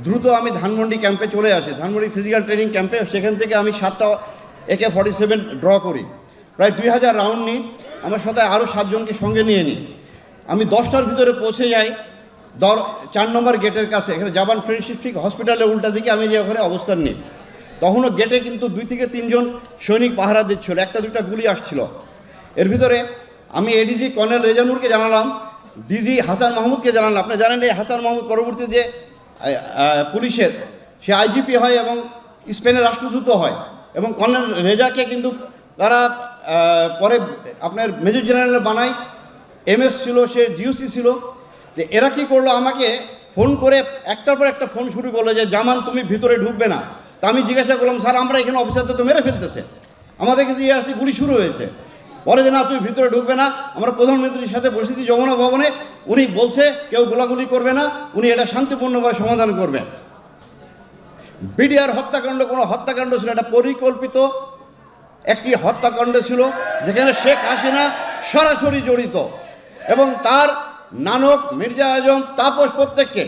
দ্রুত আমি ধানমন্ডি ক্যাম্পে চলে আসি, ধানমন্ডি ফিজিক্যাল ট্রেনিং ক্যাম্পে। সেখান থেকে আমি 7টা AK-47 ড্র করি, প্রায় 2000 রাউন্ড নিই, আমার সাথে আরও 7 জনকে সঙ্গে নিয়ে নিই। আমি 10টার ভিতরে পৌঁছে যাই 4 নম্বর গেটের কাছে, এখানে জাপান ফ্রেন্ডশিপ ঠিক হসপিটালের উল্টা দিকে আমি যে ওখানে অবস্থান নিই। তখনও গেটে কিন্তু 2 থেকে 3 জন সৈনিক পাহারা দিচ্ছিল, 1-2টা গুলি আসছিল। এর ভিতরে আমি এডিজি কর্নেল রেজানুরকে জানালাম, ডিজি হাসান মাহমুদকে জানালাম। আপনি জানেন এই হাসান মাহমুদ পরবর্তী যে পুলিশের সে IGP হয় এবং স্পেনের রাষ্ট্রদূত হয়, এবং কর্নেল রেজাকে কিন্তু তারা পরে আপনার মেজর জেনারেল বানায়, MS ছিল, সে GOC ছিল। যে এরা কী করলো, আমাকে ফোন করে একটার পর একটা ফোন শুরু করলো যে জামান তুমি ভিতরে ঢুকবে না। তা আমি জিজ্ঞাসা করলাম, স্যার আমরা এখানে অফিসারদের তো মেরে ফেলতেছে, আমাদের কাছে আসতে গুলি শুরু হয়েছে। বলে যে না তুমি ভিতরে ঢুকবে না, আমরা প্রধানমন্ত্রীর সাথে বসেছি যমুনা ভবনে, উনি বলছে কেউ গোলাগুলি করবে না, উনি এটা শান্তিপূর্ণভাবে সমাধান করবেন। বিডিআর হত্যাকাণ্ড কোনো হত্যাকাণ্ড ছিল, এটা পরিকল্পিত একটি হত্যাকাণ্ড ছিল, যেখানে শেখ হাসিনা সরাসরি জড়িত এবং তার নানক, মির্জা আজম, তাপস প্রত্যেককে